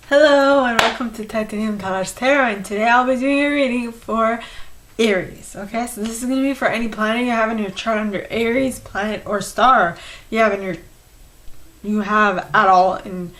Hello and welcome to Untitled Chapter, and today I'll be doing a reading for Aries. Okay, so this is going to be for any planet you have in your chart under Aries, planet or star you have at all in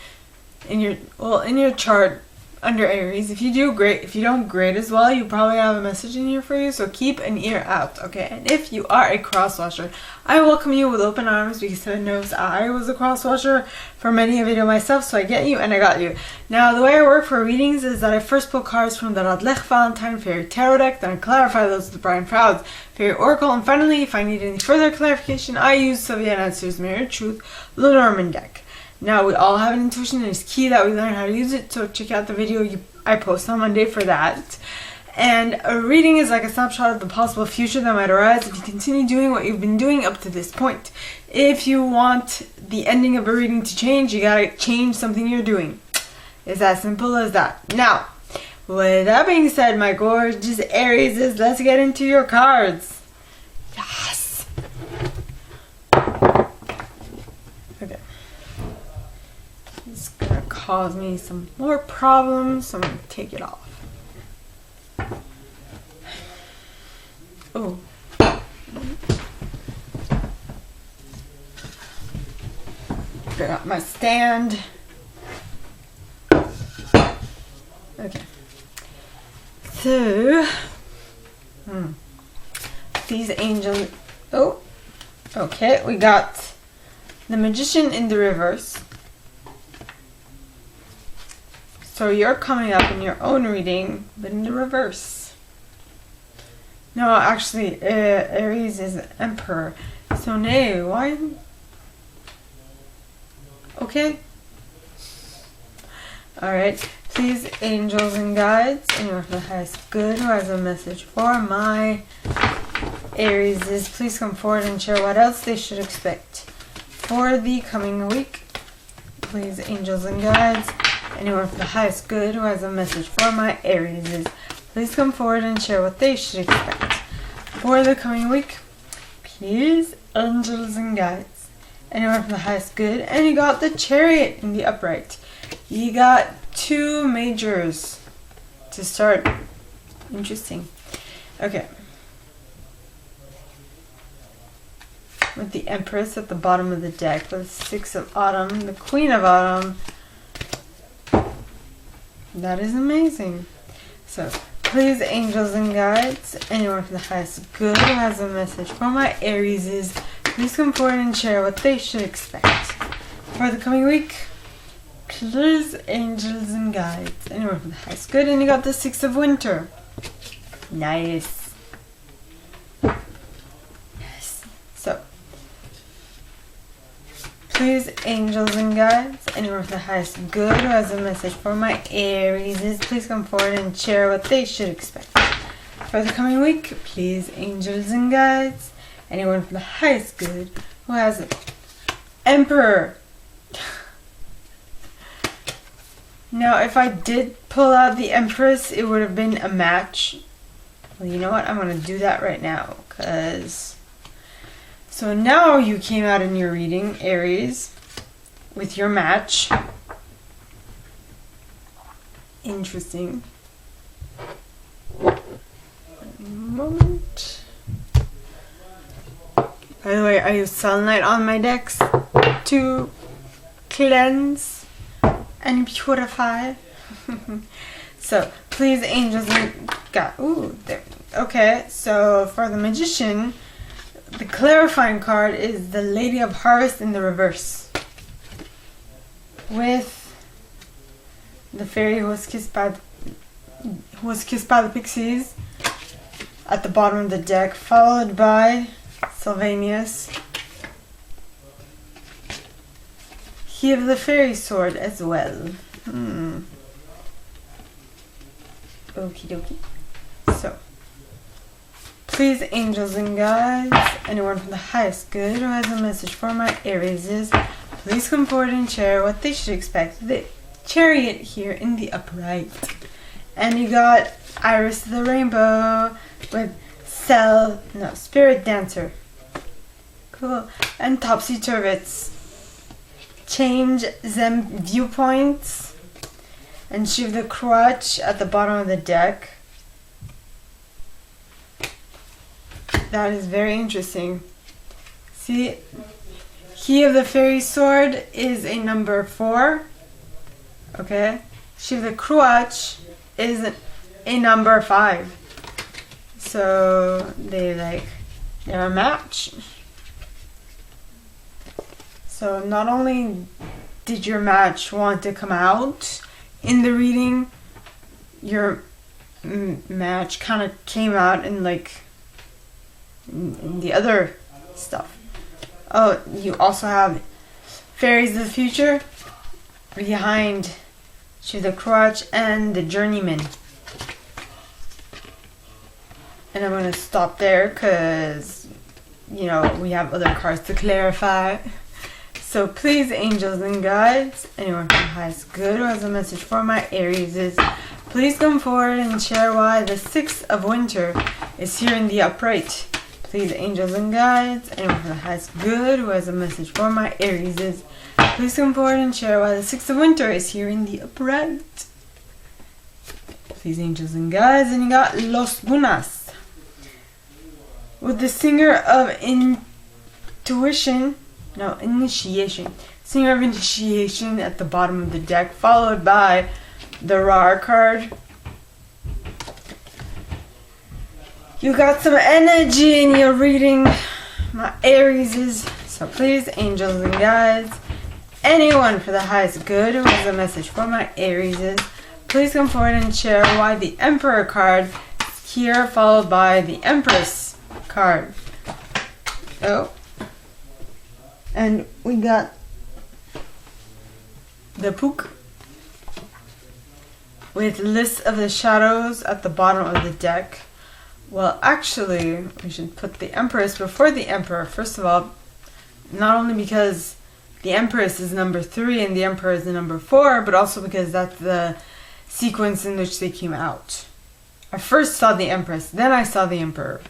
your chart under Aries. If you do great, if you don't great as well, you probably have a message in here for you, so keep an ear out, okay? And if you are a cross-watcher, I welcome you with open arms because I know I was a cross-watcher for many a video myself, so I get you and I got you. Now, the way I work for readings is that I first pull cards from the Radlech Valentine Fairy Tarot deck, then I clarify those with the Brian Froud's Fairy Oracle, and finally, if I need any further clarification, I use Sylvia Nancer's Mirror Truth Lenormand deck. Now, we all have an intuition, and it's key that we learn how to use it, so check out the video I post on Monday for that. And a reading is like a snapshot of the possible future that might arise if you continue doing what you've been doing up to this point. If you want the ending of a reading to change, you gotta change something you're doing. It's as simple as that. Now, with that being said, my gorgeous Aries, let's get into your cards. Yes! Okay. It's gonna cause me some more problems, so I'm gonna take it off. Oh. Got my stand. Okay. So, these angels. Oh, okay. We got the Magician in the reverse. So you're coming up in your own reading, but in the reverse. No, actually, Aries is Emperor. So, nay, why? Okay. Alright. Please, angels and guides, anyone from the highest good who has a message for my Aries, please come forward and share what else they should expect for the coming week. Please, angels and guides, anyone from the highest good who has a message for my Aries, please come forward and share what they should expect for the coming week. Please, angels and guides, anyone from the highest good. And you got the Chariot in the upright. You got two majors to start. Interesting. Okay. With the Empress at the bottom of the deck, with the Six of Autumn, the Queen of Autumn. That is amazing. So, please, angels and guides, anyone from the highest good who has a message for my Aries, please come forward and share what they should expect for the coming week. Please, angels and guides, anyone from the highest good. And you got the Six of Winter. Nice. Yes. So, please, angels and guides, anyone from the highest good who has a message for my Aries, please come forward and share what they should expect for the coming week. Please, angels and guides, anyone from the highest good who has an Emperor. Now, if I did pull out the Empress, it would have been a match. Well, you know what? I'm going to do that right now, because... So now you came out in your reading, Aries, with your match. Interesting. One moment. By the way, I use selenite on my decks to cleanse and purify. So, please, angels and God. Ooh, there. Okay, so for the Magician, the clarifying card is the Lady of Harvest in the reverse, with the fairy who was kissed by the pixies at the bottom of the deck, followed by Sylvanus. He of the fairy sword as well. Okie dokie. So, please, angels and guides, anyone from the highest good who has a message for my Aries, please come forward and share what they should expect. The Chariot here in the upright. And you got Iris the Rainbow with Spirit Dancer. Cool. And Topsy Turvets. Change them viewpoints. And she have the crutch at the bottom of the deck. That is very interesting. See, he of the fairy sword is a number 4. Okay. She of the crutch is a number 5. So they're a match. So not only did your match want to come out in the reading, your match kind of came out in in the other stuff. Oh, you also have fairies of the future behind the crutch and the journeyman. And I'm going to stop there because, we have other cards to clarify. So please, angels and guides, anyone who has good or has a message for my Aries, please come forward and share why the 6th of winter is here in the upright. Please, angels and guides, anyone who has good or has a message for my Aries, please come forward and share why the 6th of winter is here in the upright. Please, angels and guides, and you got Los Bunas. With the singer of initiation. Singer of initiation at the bottom of the deck, followed by the Rar card. You got some energy in your reading, my Aries. So please, angels and guides, anyone for the highest good who has a message for my Aries, please come forward and share why the Emperor card is here, followed by the Empress card. Oh. And we got the Pook with list of the shadows at the bottom of the deck. Well, actually, we should put the Empress before the Emperor. First of all, not only because the Empress is number 3 and the Emperor is the number 4, but also because that's the sequence in which they came out. I first saw the Empress, then I saw the Emperor.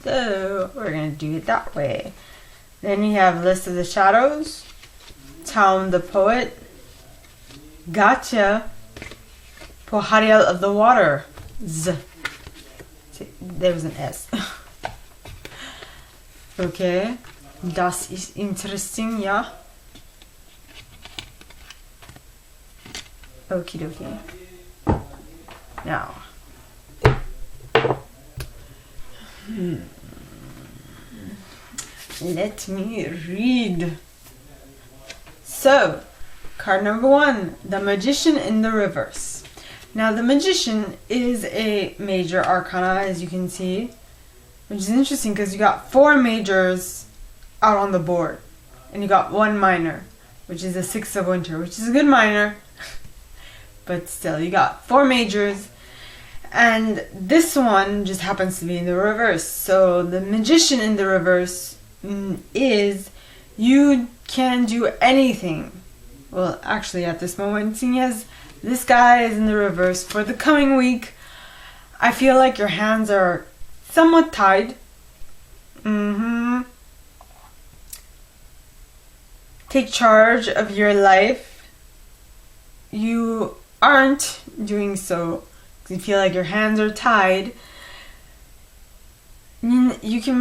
So, we're going to do it that way. Then you have List of the Shadows, Town the Poet, Gotcha, Pohariel of the Water, Z. There was an S. Okay, das ist interesting, ja. Okie dokie. Now. Let me read. So, card number 1, the Magician in the reverse. Now, the Magician is a major arcana, as you can see, which is interesting because you got 4 majors out on the board, and you got 1 minor, which is the 6th of winter, which is a good minor, but still, you got 4 majors, and this one just happens to be in the reverse. So, the Magician in the reverse is you can do anything. Well, actually at this moment, seeing as this guy is in the reverse for the coming week, I feel like your hands are somewhat tied. Take charge of your life. You aren't doing so because you feel like your hands are tied. You can.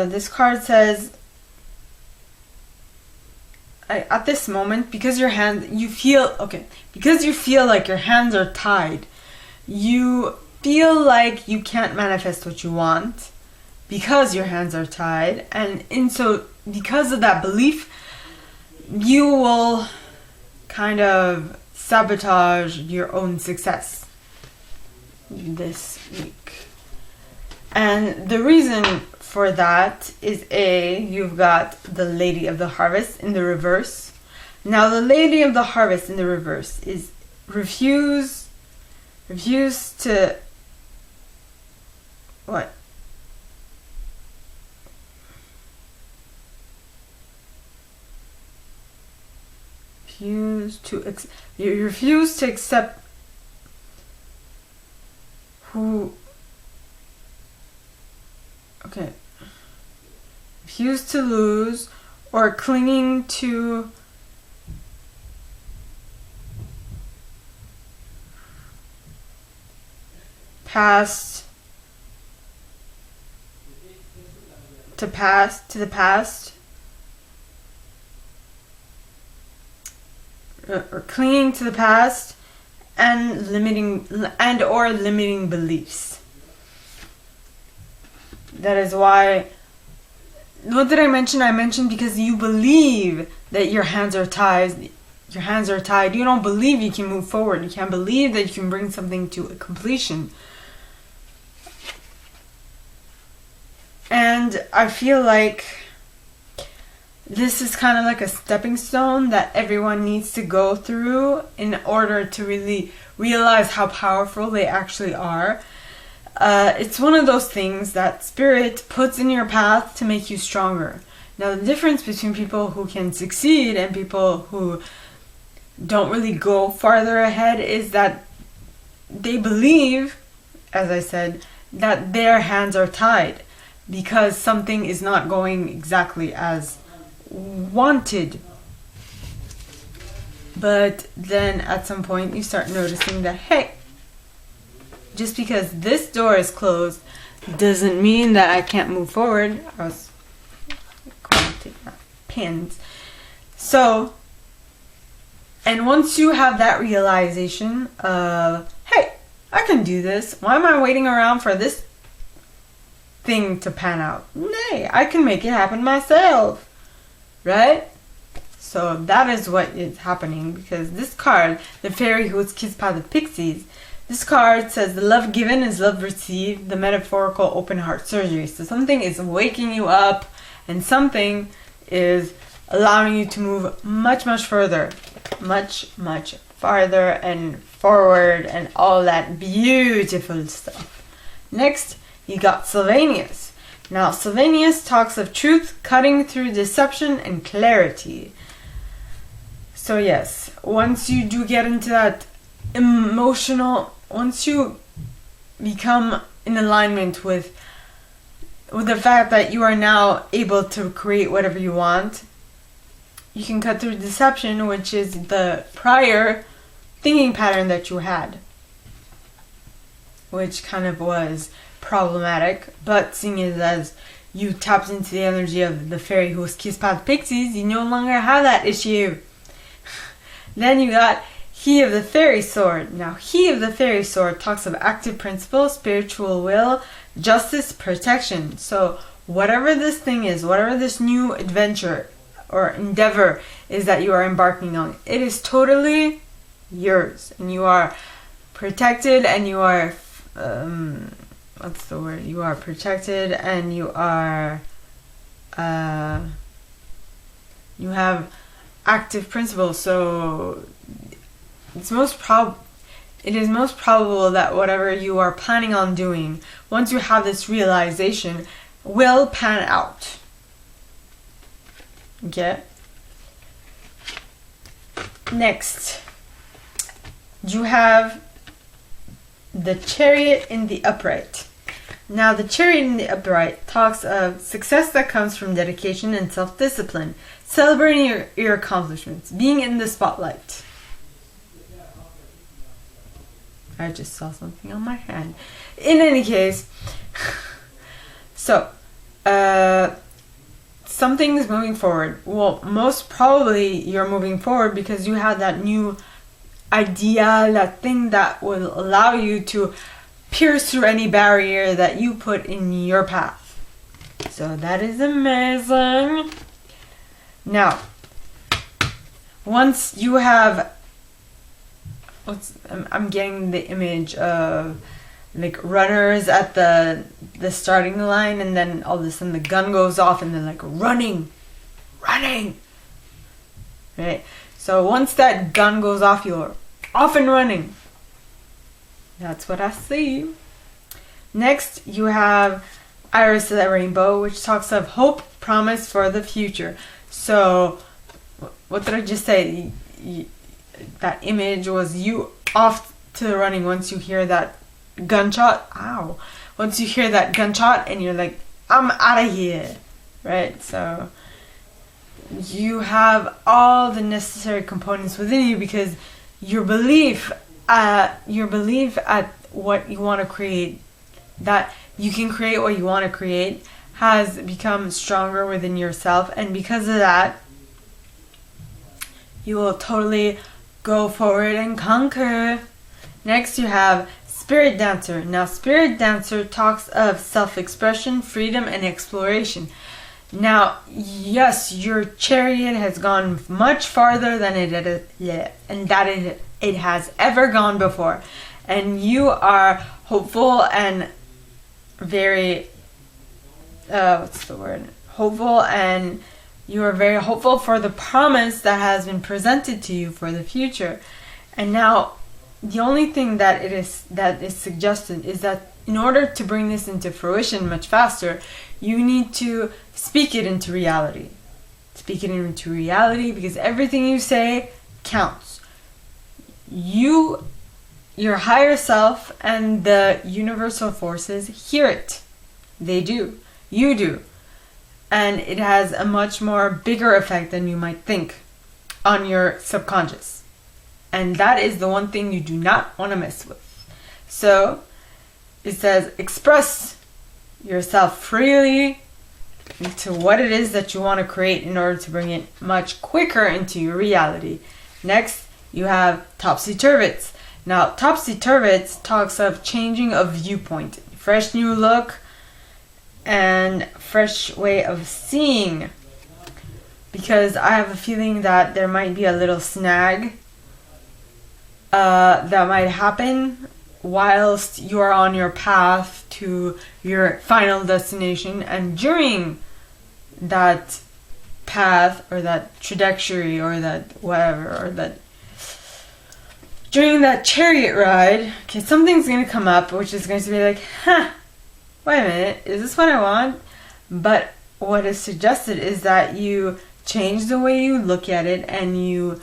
This card says, at this moment, because your hands, because you feel like your hands are tied, you feel like you can't manifest what you want because your hands are tied, and because of that belief, you will kind of sabotage your own success this week. And the reason for that is you've got the Lady of the Harvest in the reverse. Now the Lady of the Harvest in the reverse is refuse to what? You refuse to accept who. Okay. Refuse to lose or clinging to past to the past, or clinging to the past, and limiting beliefs. That is why, what did I mention? I mentioned because you believe that your hands are tied. Your hands are tied. You don't believe you can move forward. You can't believe that you can bring something to a completion. And I feel like this is kind of like a stepping stone that everyone needs to go through in order to really realize how powerful they actually are. It's one of those things that Spirit puts in your path to make you stronger. Now, the difference between people who can succeed and people who don't really go farther ahead is that they believe, as I said, that their hands are tied because something is not going exactly as wanted. But then at some point you start noticing that, hey, just because this door is closed doesn't mean that I can't move forward. I was going to take my pins. So, and once you have that realization of, hey, I can do this. Why am I waiting around for this thing to pan out? Nay, I can make it happen myself. Right? So that is what is happening, because this card, the fairy who was kissed by the pixies, this card says the love given is love received, the metaphorical open heart surgery. So something is waking you up and something is allowing you to move much, much further. Much, much farther and forward and all that beautiful stuff. Next, you got Sylvanus. Now, Sylvanus talks of truth cutting through deception and clarity. So yes, once you do get into that once you become in alignment with the fact that you are now able to create whatever you want, you can cut through deception, which is the prior thinking pattern that you had, which kind of was problematic. But seeing as you tapped into the energy of the fairy who was kissed by the pixies, you no longer have that issue. Then you got He of the Fairy Sword. Now, He of the Fairy Sword talks of active principle, spiritual will, justice, protection. So whatever this thing is, whatever this new adventure or endeavor is that you are embarking on, it is totally yours, and you are protected, and you are what's the word? You are protected, and you are you have active principles. So it is most probable that whatever you are planning on doing, once you have this realization, will pan out. Okay. Next, you have the Chariot in the Upright. Now, the Chariot in the Upright talks of success that comes from dedication and self-discipline, celebrating your accomplishments, being in the spotlight. I just saw something on my hand. In any case, so something is moving forward. Well, most probably you're moving forward because you have that new idea, that thing that will allow you to pierce through any barrier that you put in your path. So that is amazing. Now, once you have, I'm getting the image of like runners at the starting line, and then all of a sudden the gun goes off and they're like running, right? So once that gun goes off, you're off and running. That's what I see. Next, you have Iris of the Rainbow, which talks of hope, promise for the future. So what did I just say? That image was you off to the running once you hear that gunshot. Ow. Once you hear that gunshot and you're like, I'm out of here. Right? So you have all the necessary components within you, because your belief at what you want to create, that you can create what you want to create, has become stronger within yourself. And because of that, you will totally go forward and conquer. Next, you have Spirit Dancer. Now, Spirit Dancer talks of self-expression, freedom, and exploration. Now, yes, your chariot has gone much farther than it has ever gone before. And you are hopeful and very, hopeful, and you are very hopeful for the promise that has been presented to you for the future. And now, the only thing that is suggested is that in order to bring this into fruition much faster, you need to speak it into reality. Speak it into reality, because everything you say counts. Your higher self and the universal forces hear it. They do. You do. And it has a much more bigger effect than you might think on your subconscious. And that is the one thing you do not want to mess with. So, it says, express yourself freely into what it is that you want to create in order to bring it much quicker into your reality. Next, you have Topsy-Turvets. Now, Topsy-Turvets talks of changing of viewpoint, fresh new look, and fresh way of seeing. Because I have a feeling that there might be a little snag that might happen whilst you are on your path to your final destination, and during that path or that trajectory or that whatever, or that during that chariot ride, okay, something's going to come up which is going to be like, wait a minute, is this what I want? But what is suggested is that you change the way you look at it and you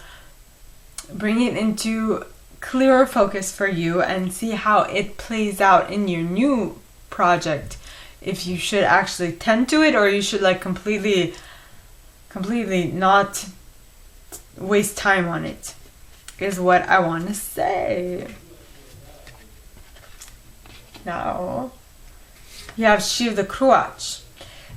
bring it into clearer focus for you and see how it plays out in your new project. If you should actually tend to it, or you should like completely not waste time on it, is what I want to say. Now, you have Shiv the Kruach.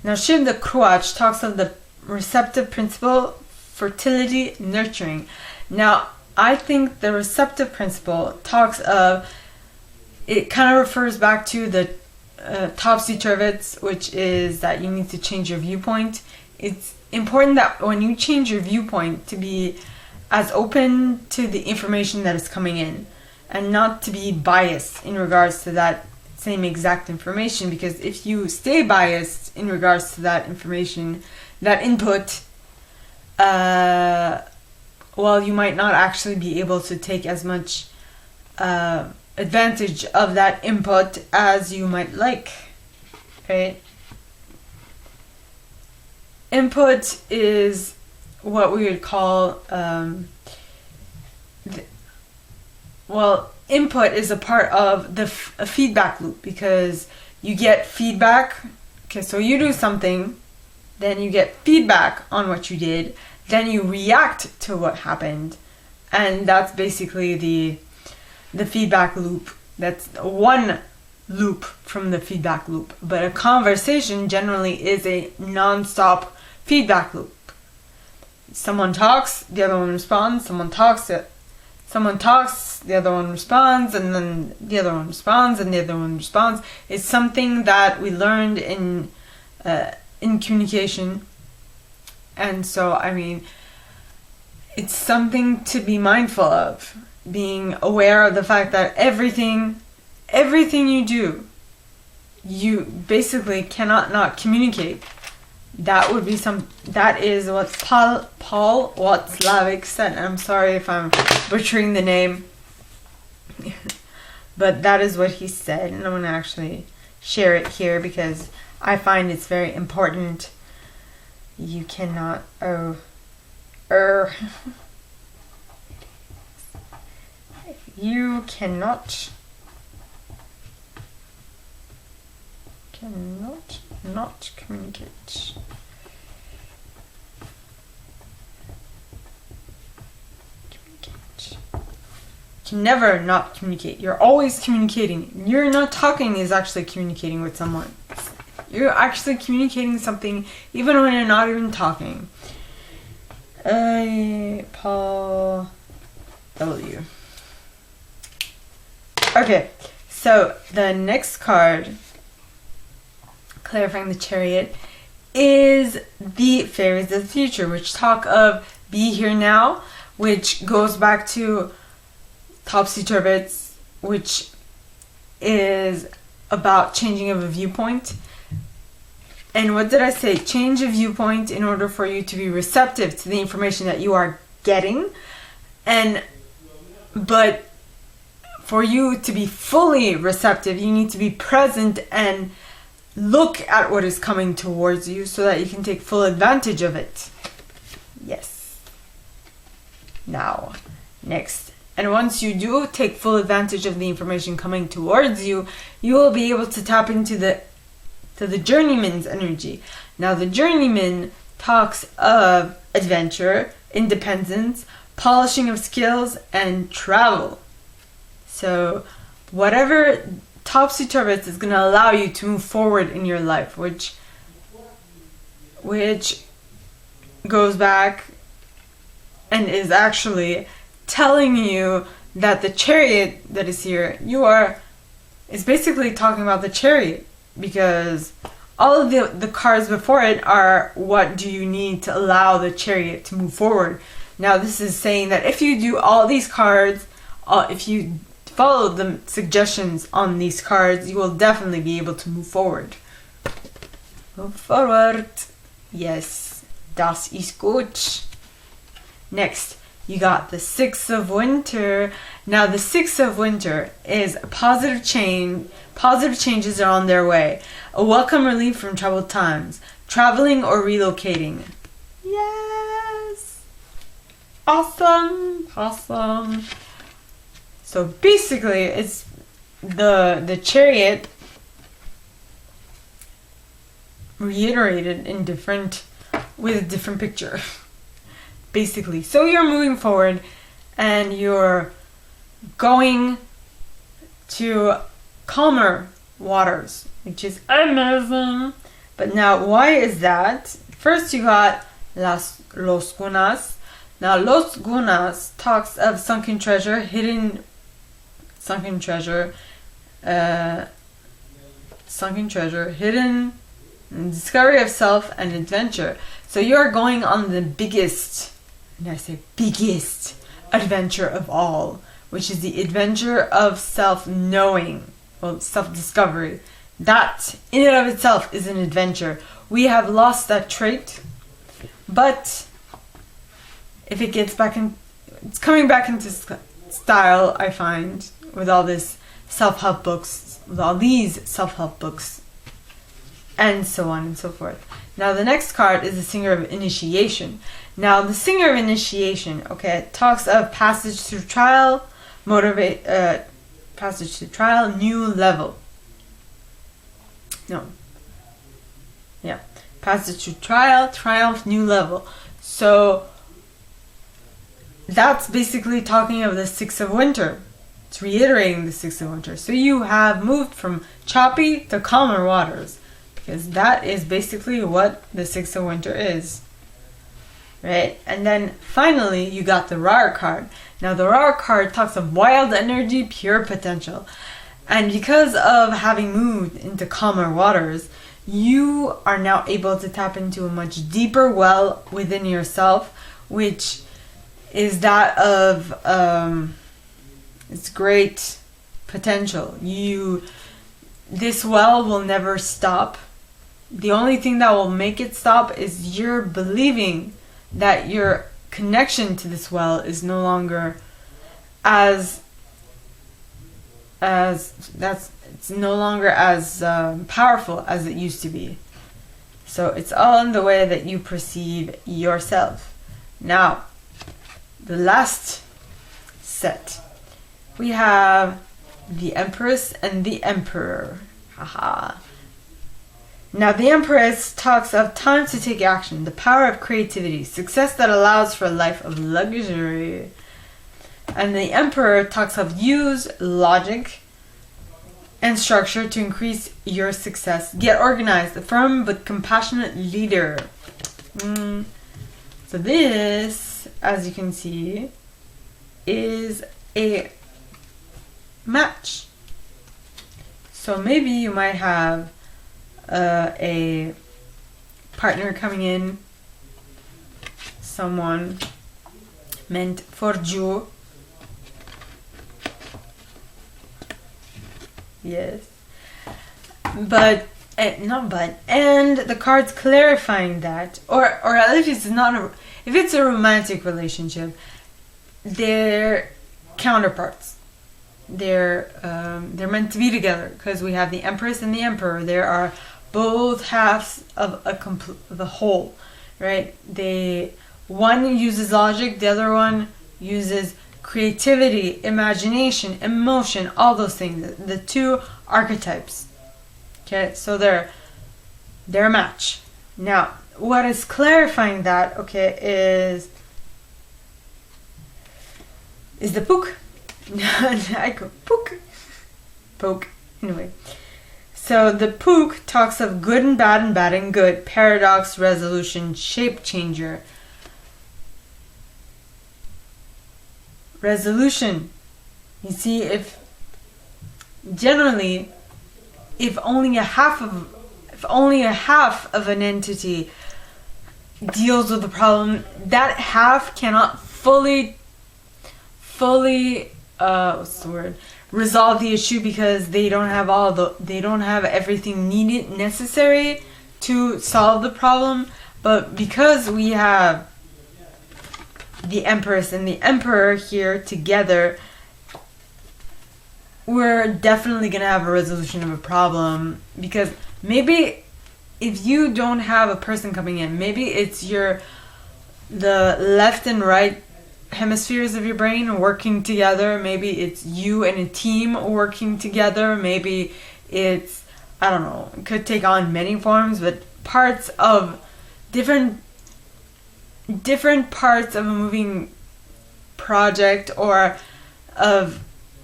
Now, Shiv the Kruach talks of the receptive principle, fertility, nurturing. Now, I think the receptive principle talks of, it kind of refers back to the Topsy-Turvets, which is that you need to change your viewpoint. It's important that when you change your viewpoint, to be as open to the information that is coming in and not to be biased in regards to that same exact information, because if you stay biased in regards to that information, that input, well, you might not actually be able to take as much advantage of that input as you might like, right? Input is what we would call, input is a part of a feedback loop, because you get feedback. Okay, so you do something, then you get feedback on what you did, then you react to what happened, and that's basically the feedback loop. That's one loop from the feedback loop. But a conversation generally is a non-stop feedback loop. Someone talks, the other one responds. Someone talks, the other one responds, and then the other one responds, and the other one responds. It's something that we learned in communication. And so, I mean, it's something to be mindful of. Being aware of the fact that everything you do, you basically cannot not communicate. That is what Paul Watzlawick said. I'm sorry if I'm butchering the name, but that is what he said, and I'm going to actually share it here because I find it's very important. You cannot you cannot not communicate. can never not communicate. You're always communicating. You're not talking is actually communicating with someone. You're actually communicating something even when you're not even talking. Paul W. Okay, so the next card, clarifying the Chariot, is the fairies of the future, which talk of be here now, which goes back to topsy-turvy, which is about changing of a viewpoint. And what did I say? Change a viewpoint in order for you to be receptive to the information that you are getting. But for you to be fully receptive, you need to be present and look at what is coming towards you so that you can take full advantage of it. Yes. Now, next. And once you do take full advantage of the information coming towards you, you will be able to tap into the journeyman's energy. Now, the journeyman talks of adventure, independence, polishing of skills, and travel. So, whatever topsy-turvy is going to allow you to move forward in your life, which goes back and is actually telling you that the Chariot that is here, is basically talking about the Chariot, because all of the cards before it are what do you need to allow the Chariot to move forward. Now this is saying that if you do all these cards, if you follow the suggestions on these cards, you will definitely be able to move forward. Move forward. Yes, das ist gut. Next, you got the Six of Winter. Now the Six of Winter is positive change. Positive changes are on their way. A welcome relief from troubled times. Traveling or relocating. Yes. Awesome. Awesome. So basically it's the Chariot reiterated in with a different picture. Basically. So you're moving forward and you're going to calmer waters, which is amazing. But now, why is that? First, you got Los Gunas. Now, Los Gunas talks of sunken treasure, hidden discovery of self and adventure. So you are going on the biggest, and I say biggest, adventure of all, which is the adventure of self-knowing, well, self-discovery. That, in and of itself, is an adventure. We have lost that trait, but if it gets back in, it's coming back into style, I find, with all this self-help books, with all these self-help books, and so on and so forth. Now, the next card is the Singer of Initiation. Now, the Singer of Initiation, okay, talks of passage through trial, passage through trial, new level. Passage through trial, triumph, new level. So, that's basically talking of the Six of Winter. It's reiterating the Six of Winter. So you have moved from choppy to calmer waters, because that is basically what the Six of Winter is. Right? And then finally, you got the Rar card. Now, the Rar card talks of wild energy, pure potential. And because of having moved into calmer waters, you are now able to tap into a much deeper well within yourself, which is that of its great potential. This well will never stop. The only thing that will make it stop is your believing that your connection to this well is no longer as powerful as it used to be. So it's all in the way that you perceive yourself. Now, the last set, we have the Empress and the Emperor. Haha. Now, the Empress talks of time to take action, the power of creativity, success that allows for a life of luxury. And the Emperor talks of use logic and structure to increase your success. Get organized, a firm but compassionate leader. So this, as you can see, is a match. So maybe you might have a partner coming in, someone meant for you. Yes. And the cards clarifying that, or at least it's not if it's a romantic relationship, they're counterparts. They're meant to be together because we have the Empress and the Emperor. There are both halves of the whole, right? One uses logic, the other one uses creativity, imagination, emotion, all those things. The two archetypes. Okay, so they're a match. Now, what is clarifying that, okay, is the poke. I go poke. Anyway, so the poke talks of good and bad and good, paradox, resolution, shape changer. Resolution. You see, if only a half of an entity deals with the problem, that half cannot fully resolve the issue because they don't have everything necessary to solve the problem. But because we have the Empress and the Emperor here together, we're definitely gonna have a resolution of a problem. Because maybe if you don't have a person coming in, maybe it's the left and right hemispheres of your brain working together. Maybe it's you and a team working together. Maybe it's, I don't know, it could take on many forms, but parts of different parts of a moving project or of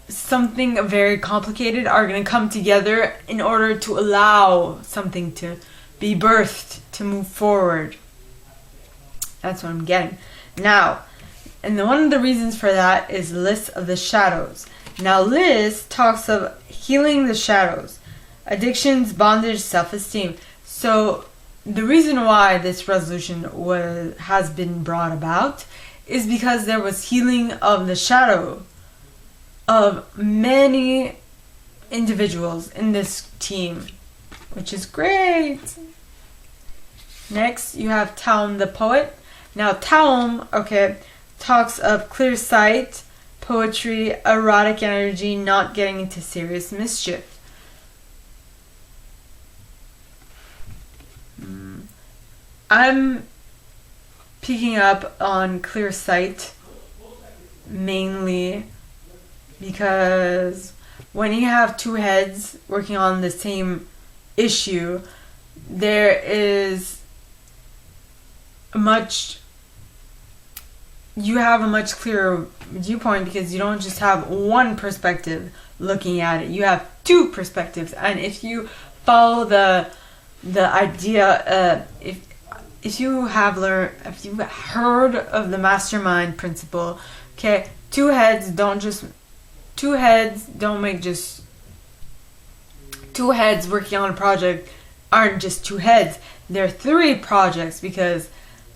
something very complicated are going to come together in order to allow something to be birthed, to move forward. That's what I'm getting. Now, and one of the reasons for that is List of the Shadows. Now, List talks of healing the shadows, addictions, bondage, self-esteem. So the reason why this resolution has been brought about is because there was healing of the shadow of many individuals in this team, which is great. Next, you have Taum the poet. Now, Taum, okay, talks of clear sight, poetry, erotic energy, not getting into serious mischief. I'm picking up on clear sight mainly because when you have two heads working on the same issue, there is you have a much clearer viewpoint because you don't just have one perspective looking at it. You have two perspectives, and if you follow the idea, if you have heard of the mastermind principle, okay, two heads don't make just two heads working on a project aren't just two heads. They're three projects because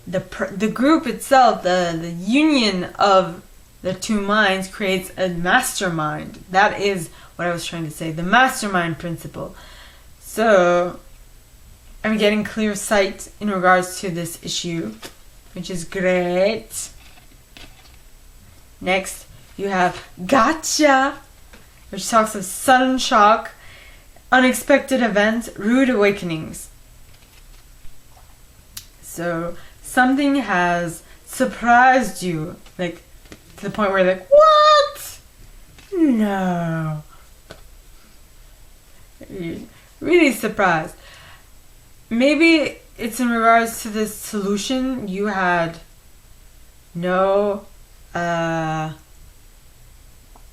the group itself, the union of the two minds creates a mastermind. That is what I was trying to say, the mastermind principle. So I'm getting clear sight in regards to this issue, which is great. Next, you have Gotcha, which talks of sudden shock, unexpected events, rude awakenings. So something has surprised you, like to the point where you're like, what? No. You're really surprised. Maybe it's in regards to this solution you had no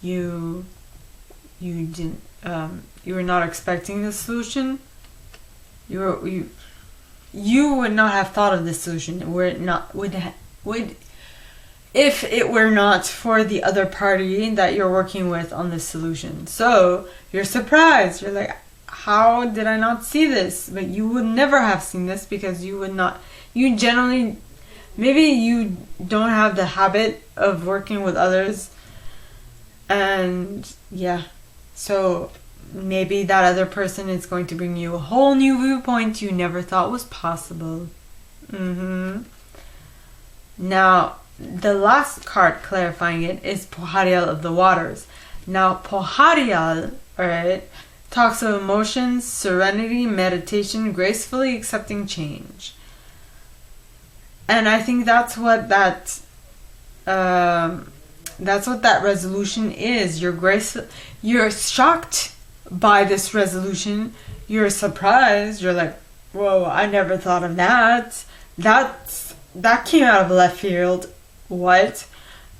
you didn't you were not expecting the solution. You would not have thought of this solution if it were not for the other party that you're working with on this solution. So you're surprised. You're like, how did I not see this? But you would never have seen this because you generally, maybe you don't have the habit of working with others. And yeah, so maybe that other person is going to bring you a whole new viewpoint you never thought was possible. Now, the last card clarifying it is Poharial of the Waters. Now, Poharial, alright, talks of emotions, serenity, meditation, gracefully accepting change. And I think that's what that resolution is. You're shocked by this resolution. You're surprised. You're like, whoa, I never thought of that. That came out of left field. What?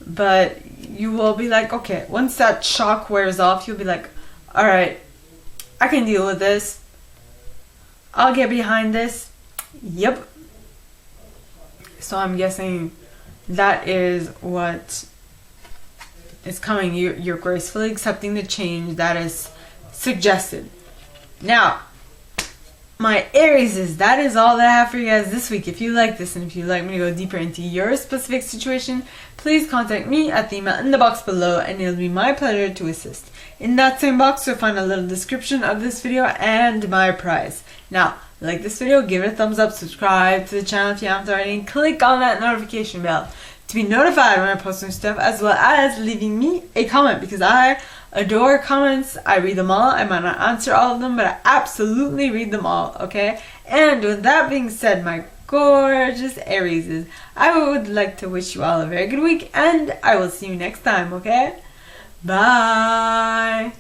But you will be like, okay, once that shock wears off, you'll be like, all right, I can deal with this. I'll get behind this. Yep. So I'm guessing that is what is coming. You're gracefully accepting the change that is suggested. Now, my Aries, that is all that I have for you guys this week. If you like this and if you'd like me to go deeper into your specific situation, please contact me at the email in the box below and it'll be my pleasure to assist. In that same box, you'll find a little description of this video and my prize. Now, like this video, give it a thumbs up, subscribe to the channel if you haven't already, and click on that notification bell to be notified when I post new stuff, as well as leaving me a comment, because I adore comments. I read them all. I might not answer all of them, but I absolutely read them all, okay? And with that being said, my gorgeous Aries, I would like to wish you all a very good week, and I will see you next time, okay? Bye!